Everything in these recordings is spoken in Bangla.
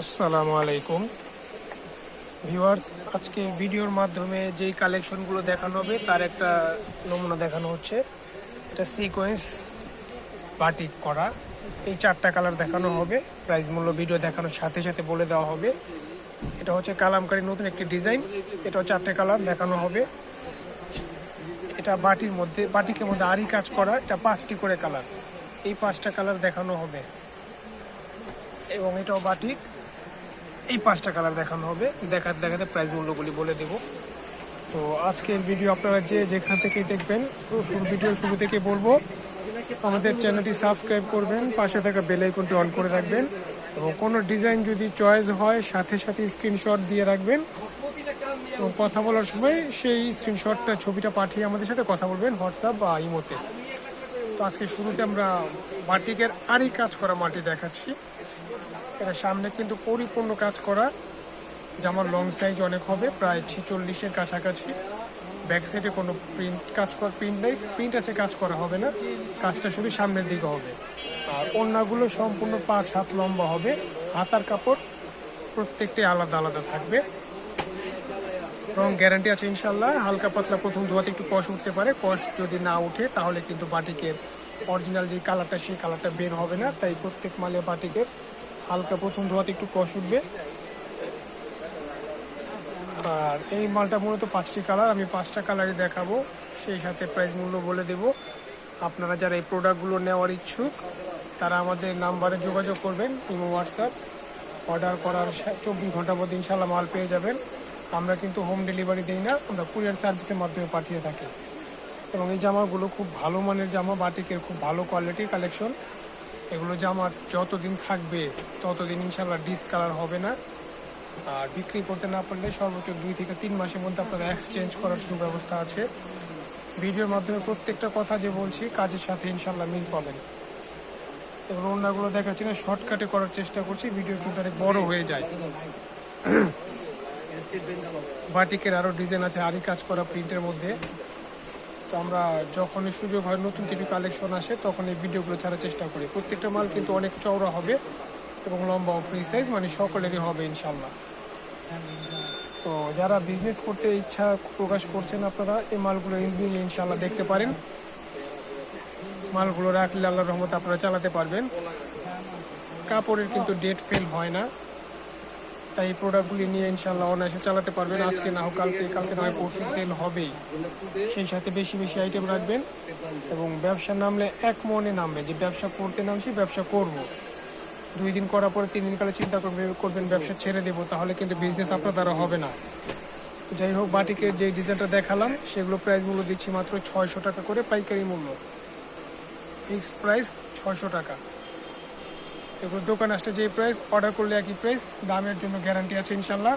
আসসালামু আলাইকুম ভিউয়ার্স, আজকে ভিডিওর মাধ্যমে যেই কালেকশনগুলো দেখানো হবে তার একটা নমুনা দেখানো হচ্ছে। এটা সিকোয়েন্স বাটিক করা, এই 4টা কালার দেখানো হবে। প্রাইস মূল্য ভিডিও দেখানোর সাথে সাথে বলে দেওয়া হবে। এটা হচ্ছে কালামকারী নতুন একটি ডিজাইন, এটাও 4টে কালার দেখানো হবে। এটা বাটিকের মধ্যে আরি কাজ করা, এটা 5টি করে কালার, এই 5টা কালার দেখানো হবে। এবং এটাও বাটিক, এই 5টা কালার দেখানো হবে। দেখাতে দেখাতে প্রাইস মূল্যগুলি বলে দেব। তো আজকের ভিডিও আপনারা যে যেখান থেকে দেখবেন, ভিডিও শুরু থেকে বলবো আমাদের চ্যানেলটি সাবস্ক্রাইব করবেন, পাশে থাকা বেল আইকনটি অন করে রাখবেন, এবং কোনো ডিজাইন যদি চয়েস হয় সাথে সাথে স্ক্রিনশট দিয়ে রাখবেন, এবং কথা বলার সময় সেই স্ক্রিনশটটা ছবিটা পাঠিয়ে আমাদের সাথে কথা বলবেন হোয়াটসঅ্যাপ বা ইমোতে। তো আজকে শুরুতে আমরা বাটিকের আরি কাজ করা মাটি দেখাচ্ছি। এটা সামনে কিন্তু পরিপূর্ণ কাজ করা, জামার লং সাইজ অনেক হবে, প্রায় 46-এর কাছাকাছি। ব্যাক সাইডে কোনো প্রিন্ট নেই, প্রিন্ট আছে, কাজ করা হবে না, কাজটা শুধু সামনের দিকে হবে। আর ওড়নাগুলো সম্পূর্ণ 5 হাত লম্বা হবে। হাতার কাপড় প্রত্যেকটি আলাদা আলাদা থাকবে, এবং গ্যারান্টি আছে ইনশাল্লাহ। হালকা পাতলা প্রথম ধোয়াতে একটু কষ উঠতে পারে, কষ যদি না উঠে তাহলে কিন্তু বাটিকের অরিজিনাল যে কালারটা সেই কালারটা বের হবে না। তাই প্রত্যেক মালে বাটিকের হালকা প্রথম ধোয়াতে একটু কষ উঠবে। আর এই মালটা মূলত 5টি কালার, আমি 5টা কালারই দেখাবো, সেই সাথে প্রাইস মূল্য বলে দেব। আপনারা যারা এই প্রোডাক্টগুলো নেওয়ার ইচ্ছুক তারা আমাদের নাম্বারে যোগাযোগ করবেন, ইমো হোয়াটসঅ্যাপ। অর্ডার করার 24 ঘন্টার মধ্যে ইনশাল্লাহ মাল পেয়ে যাবেন। আমরা কিন্তু হোম ডেলিভারি দিই না, আমরা কুরিয়ার সার্ভিসের মাধ্যমে পাঠিয়ে থাকি। এবং এই জামাগুলো খুব ভালো মানের জামা, বাটিকের খুব ভালো কোয়ালিটির কালেকশন। এগুলো জামা যতদিন থাকবে ততদিন ইনশাল্লাহ ডিসকালার হবে না। আর বিক্রি করতে না পারলে সর্বোচ্চ 2 থেকে 3 মাসের মধ্যে আপনারা এক্সচেঞ্জ করার সুব্যবস্থা আছে। ভিডিওর মাধ্যমে প্রত্যেকটা কথা যে বলছি কাজের সাথে ইনশাল্লাহ মিল পাবেন। এবং ওড়নাগুলো দেখাচ্ছি না, শর্টকাটে করার চেষ্টা করছি, ভিডিও কিন্তু অনেক বড় হয়ে যায়। বাটিকের আরও ডিজাইন আছে আরি কাজ করা প্রিন্টের মধ্যে। তো আমরা যখনই সুযোগ হয়, নতুন কিছু কালেকশন আসে, তখন এই ভিডিওগুলো ছাড়ার চেষ্টা করি। প্রত্যেকটা মাল কিন্তু অনেক চওড়া হবে এবং লম্বা ও ফ্রি সাইজ, মানে সকলেরই হবে ইনশাল্লাহ। তো যারা বিজনেস করতে ইচ্ছা প্রকাশ করছেন আপনারা এই মালগুলো নিয়ে ইনশাল্লাহ দেখতে পারেন। মালগুলো রাখলে আল্লাহর রহমতে আপনারা চালাতে পারবেন। কাপড়ের কিন্তু ডেট ফেল হয় না, তাই এই প্রোডাক্টগুলি নিয়ে ইনশাল্লাহ অনায়াসে চালাতে পারবেন। আজকে না হোক কালকে, কালকে না হয় পরশু সেল হবেই। সেই সাথে বেশি বেশি আইটেম রাখবেন, এবং ব্যবসা নামলে এক মনে নামবে যে ব্যবসা করতে নামছি, ব্যবসা করব। 2 দিন করার পরে 3 দিন কালে চিন্তা করবেন ব্যবসা ছেড়ে দেবো, তাহলে কিন্তু বিজনেস আপনার দ্বারা হবে না। যাই হোক, বাটিকের যে ডিজাইনটা দেখালাম সেগুলো প্রাইস মূল্য দিচ্ছি মাত্র 600 টাকা করে, পাইকারি মূল্য, ফিক্সড প্রাইস 600 টাকা। এগুলো দোকান আসতে যে প্রাইস, অর্ডার করলে একই প্রাইস, দামের জন্য গ্যারান্টি আছে ইনশাল্লাহ।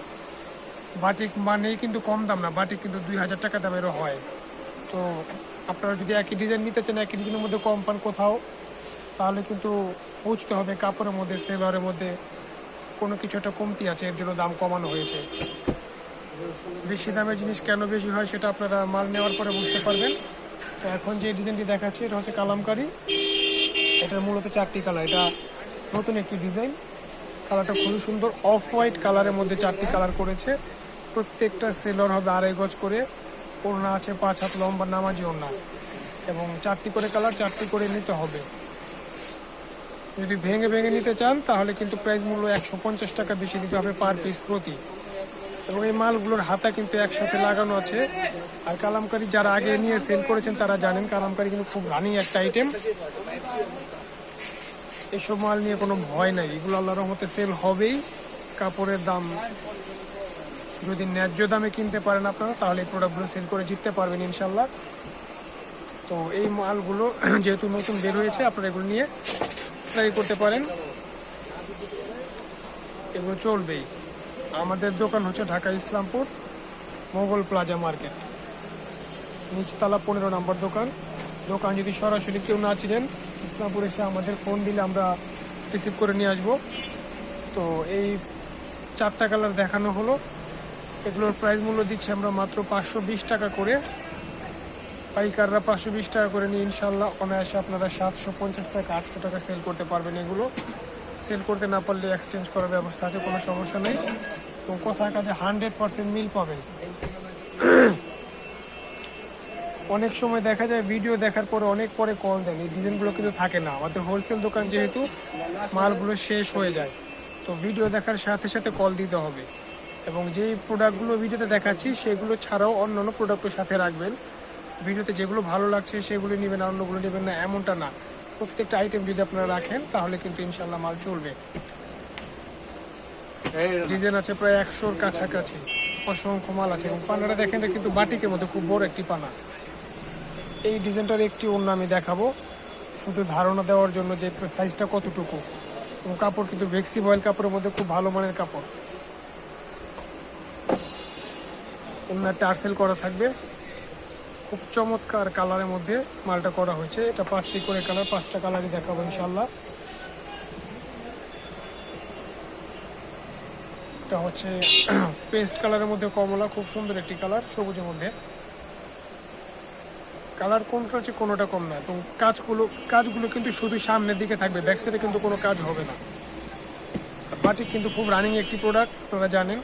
বাটিক মানেই কিন্তু কম দাম না, বাটিক কিন্তু 2000 টাকা দামেরও হয়। তো আপনারা যদি একই ডিজাইন নিতে চান, একই ডিজাইনের মধ্যে কম পান কোথাও, তাহলে কিন্তু বুঝতে হবে কাপড়ের মধ্যে, সেলারের মধ্যে কোনো কিছু একটা কমতি আছে, এর জন্য দাম কমানো হয়েছে। বেশি দামের জিনিস কেন বেশি হয় সেটা আপনারা মাল নেওয়ার পরে বুঝতে পারবেন। তো এখন যে ডিজাইনটি দেখাচ্ছি এটা হচ্ছে কালামকারী, এটার মূলত 4টি কালার। এটা নতুন একটি ডিজাইন, কালারটা খুবই সুন্দর, অফ হোয়াইট কালারের মধ্যে 4টি কালার করেছে। প্রত্যেকটা সেলর হবে 2.5 গজ করে, ওড়না আছে 5 হাত লম্বা নামাজি ওড়না, এবং 4টি করে কালার, 4টি করে নিতে হবে। যদি ভেঙে ভেঙে নিতে চান তাহলে কিন্তু প্রাইস মূল্য 150 টাকা বেশি দিতে হবে পার পিস প্রতি। এবং এই মালগুলোর হাতা কিন্তু একসাথে লাগানো আছে। আর কালামকারী যারা আগে নিয়ে সেল করেছেন তারা জানেন, কালামকারী কিন্তু খুব রানিং একটা আইটেম। এসব মাল নিয়ে কোনো ভয় নাই, এগুলো আল্লাহর রহমতে সেল হবেই। কাপড়ের দাম যদি ন্যায্য দামে কিনতে পারেন আপনারা, তাহলে এই প্রোডাক্টগুলো সেল করে জিততে পারবেন ইনশাল্লাহ। তো এই মালগুলো যেহেতু নতুন বের হয়েছে, আপনারা এগুলো নিয়ে ট্রাই করতে পারেন, এগুলো চলবেই। আমাদের দোকান হচ্ছে ঢাকা ইসলামপুর মোগল প্লাজা মার্কেট, নিচতলা 15 নম্বর দোকান। দোকান যদি সরাসরি কেউ না চিনেন, ইসলামপুর এসে আমাদের ফোন দিলে আমরা রিসিভ করে নিয়ে আসবো। তো এই 4টা কালার দেখানো হলো, এগুলোর প্রাইস মূল্য দিচ্ছি আমরা মাত্র 520 টাকা করে। পাইকাররা 520 টাকা করে নিয়ে ইনশাল্লাহ অনায়াসে আপনারা 750 টাকা 800 টাকা সেল করতে পারবেন এগুলো। সেল করতে না পারলে এক্সচেঞ্জ করার ব্যবস্থা আছে, কোনো সমস্যা নেই। এবং কথার কাছে 100% মিল পাবেন। অনেক সময় দেখা যায় ভিডিও দেখার পরে অনেক পরে কল দেন, এই ডিজাইনগুলো কিন্তু থাকে না। আমাদের হোলসেল দোকান যেহেতু মালগুলো শেষ হয়ে যায়, তো ভিডিও দেখার সাথে সাথে কল দিতে হবে। এবং যেই প্রোডাক্টগুলো ভিডিওতে দেখাচ্ছি সেগুলো ছাড়াও অন্যান্য প্রোডাক্টের সাথে রাখবেন। ভিডিওতে যেগুলো ভালো লাগছে সেগুলো নেবেন, আর অন্যগুলো নেবেন না এমনটা না। প্রত্যেকটা আইটেম যদি আপনারা রাখেন তাহলে কিন্তু ইনশাল্লাহ মাল চলবে। ডিজাইন আছে প্রায় 100-র কাছাকাছি, অসংখ্য মাল আছে। এবং পানাটা দেখেন, এটা কিন্তু বাটিকের মধ্যে খুব বড় একটি পানা। এই ডিজাইনটার একটি অন্য আমি দেখাবো শুধু ধারণা দেওয়ার জন্য যে সাইজটা কতটুকু। এবং কাপড় কিন্তু ভেক্সি বয়েল কাপড়ের মধ্যে খুব ভালো মানের কাপড়। অন্য টার্সেল করা থাকবে, খুব চমৎকার কালারের মধ্যে মালটা করা হয়েছে। এটা 5টি করে কালার, 5টা কালারই দেখাবো ইনশাল্লাহ। এটা হচ্ছে পেস্ট কালারের মধ্যে কমলা, খুব সুন্দর একটি কালার, সবুজের মধ্যে। কালার কোনটা হচ্ছে কোনোটা কম না। এবং কাজগুলো কিন্তু শুধু সামনের দিকে থাকবে, ব্যাক সাইডে কিন্তু কোনো কাজ হবে না। বাটিক কিন্তু খুব রানিং একটি প্রোডাক্ট, আপনারা জানেন।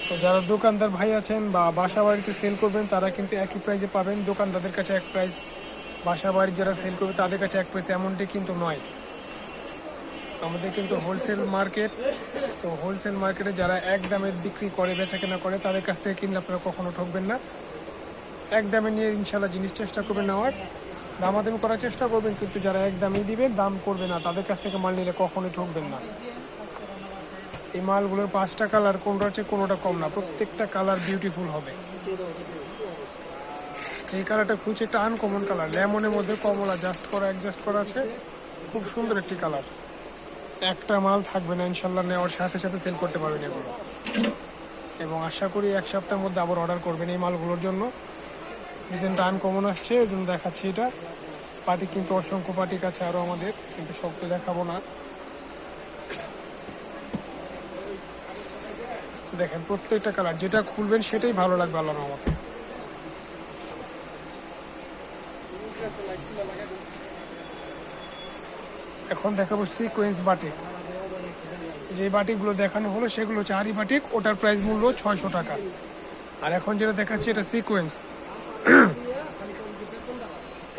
তো যারা দোকানদার ভাই আছেন বা বাসা বাড়িতে সেল করবেন তারা কিন্তু একই প্রাইসে পাবেন। দোকানদারদের কাছে এক প্রাইস, বাসা বাড়ি যারা সেল করবে তাদের কাছে এক প্রাইস, এমনটি কিন্তু নয়। আমাদের কিন্তু হোলসেল মার্কেট। তো হোলসেল মার্কেটে যারা এক দামে বিক্রি করে, বেচা কেনা করে, তাদের কাছ থেকে কিনলে আপনারা কখনো ঠকবেন না। এক দামে নিয়ে ইনশাল্লাহ জিনিস চেষ্টা করবেন নেওয়ার, দামাদামি করার চেষ্টা করবেন। কিন্তু যারা এক দামে দিবে, দাম করবে না, তাদের কাছ থেকে মাল নিলে কখনোই ঠকবেন না। এই মালগুলোর 5টা কালার, কোনটা হচ্ছে কোনোটা কম না, প্রত্যেকটা কালার বিউটিফুল হবে। এই কালারটা খুঁজছে একটা আনকমন কালার, লেমনের মধ্যে কমলা অ্যাডজাস্ট করা আছে, খুব সুন্দর একটি কালার। একটা মাল থাকবে না ইনশাল্লাহ, নেওয়ার সাথে সাথে সেল করতে পারবেন এগুলো। এবং আশা করি 1 সপ্তাহের মধ্যে আবার অর্ডার করবেন এই মালগুলোর জন্য। ডিজাইনটা আনকমন আসছে, ওই জন্য দেখাচ্ছি। এটা পার্টি কিন্তু অসংখ্য পার্টিক আছে আরও আমাদের, কিন্তু সব তো দেখাবো না। দেখেন প্রত্যেকটা কালার, যেটা খুলবেন সেটাই ভালো লাগবে আল্লাহর রহমতে। এখন দেখাবো সিকোয়েন্স বাটিক। যে বাটিকগুলো দেখানো হলো সেগুলো হচ্ছে আরি বাটিক, ওটার প্রাইস মূল্য 600 টাকা। আর এখন যেটা দেখাচ্ছি এটা সিকোয়েন্স,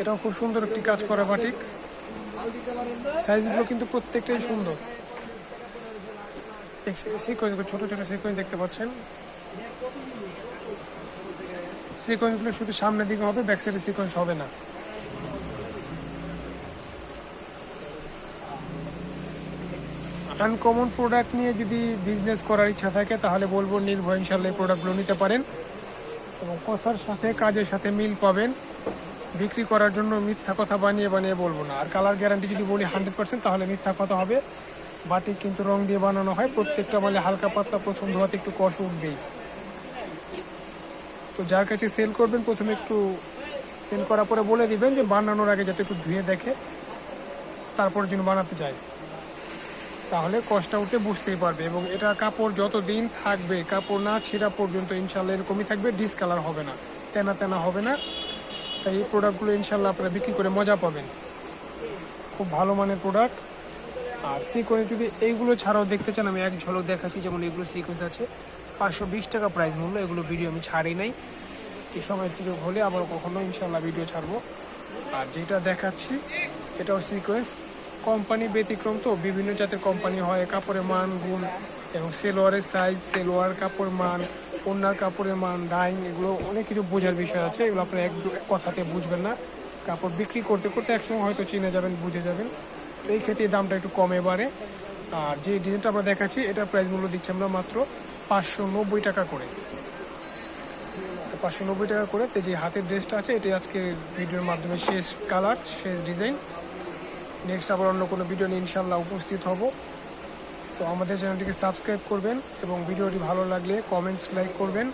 এটাও খুব সুন্দর একটি কাজ করা বাটিক। সাইজগুলো কিন্তু প্রত্যেকটাই সুন্দর। সিকোয়েন্স, ছোট ছোট সিকোয়েন্স দেখতে পাচ্ছেন। সিকোয়েন্সগুলো শুধু সামনের দিকে হবে, ব্যাক সাইডে সিকোয়েন্স হবে না। আনকমন প্রোডাক্ট নিয়ে যদি বিজনেস করার ইচ্ছা থাকে তাহলে বলবো নির্ভয় ইনশাল্লাহ এই প্রোডাক্টগুলো নিতে পারেন। এবং কথার সাথে কাজের সাথে মিল পাবেন। বিক্রি করার জন্য মিথ্যা কথা বানিয়ে বলবো না। আর কালার গ্যারান্টি যদি বলি 100% তাহলে মিথ্যা কথা হবে। বাটিক কিন্তু রং দিয়ে বানানো হয়, প্রত্যেকটা মালে হালকা পাতলা প্রথম ধোয়াতে একটু কষ উঠবেই। তো যার কাছে সেল করবেন প্রথমে একটু সেল করার পরে বলে দিবেন যে বানানোর আগে যাতে একটু ধুয়ে দেখে তারপর যেন বানাতে চায়, তাহলে কষ্টটা উঠে বুঝতেই পারবে। এবং এটা কাপড় যত দিন থাকবে, কাপড় না ছিঁড়া পর্যন্ত ইনশাল্লাহ এরকমই থাকবে, ডিসকালার হবে না, তেনা হবে না। তাই এই প্রোডাক্টগুলো ইনশাল্লাহ আপনারা বিক্রি করে মজা পাবেন। খুব ভালো মানের প্রোডাক্ট। আর সিকোয়েন্স যদি এইগুলো ছাড়াও দেখতে চান, আমি এক ঝলক দেখাচ্ছি। যেমন এগুলো সিকোয়েন্স আছে 520 টাকা প্রাইস মূল্য, এগুলো ভিডিও আমি ছাড়ি নাই। এই সময় সুযোগ হলে আবার কখনো ইনশাল্লাহ ভিডিও ছাড়বো। আর যেটা দেখাচ্ছি এটাও সিকোয়েন্স, কোম্পানি ব্যতিক্রম, তো বিভিন্ন জাতের কোম্পানি হয়, কাপড়ের মান গুণ এবং সেলোয়ারের সাইজ, সেলোয়ার কাপড় মান, ওড়নার কাপড়ের মান, ডাইং, এগুলো অনেক কিছু বোঝার বিষয় আছে। এগুলো আপনারা এক কথাতে বুঝবেন না, কাপড় বিক্রি করতে করতে একসময় হয়তো চিনে যাবেন, বুঝে যাবেন। এই ক্ষেত্রে দামটা একটু কমে বাড়ে। আর যে ডিজাইনটা আমরা দেখাচ্ছি এটার প্রাইস মূল্য দিচ্ছি আমরা মাত্র 590 টাকা করে। 590 টাকা করে। তো যে হাতের ড্রেসটা আছে এটাই আজকে ভিডিওর মাধ্যমে শেষ কালার, শেষ ডিজাইন। নেক্সট আবার অন্য কোনো ভিডিও নিয়ে ইনশাল্লাহ উপস্থিত হব। তো আমাদের চ্যানেলটিকে সাবস্ক্রাইব করবেন এবং ভিডিওটি ভালো লাগলে কমেন্টস, লাইক করবেন,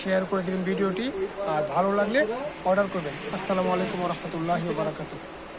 শেয়ার করে দিন ভিডিওটি। আর ভালো লাগলে অর্ডার করবেন। আসসালামু আলাইকুম ওয়া রাহমাতুল্লাহি ওয়া বারাকাতুহু।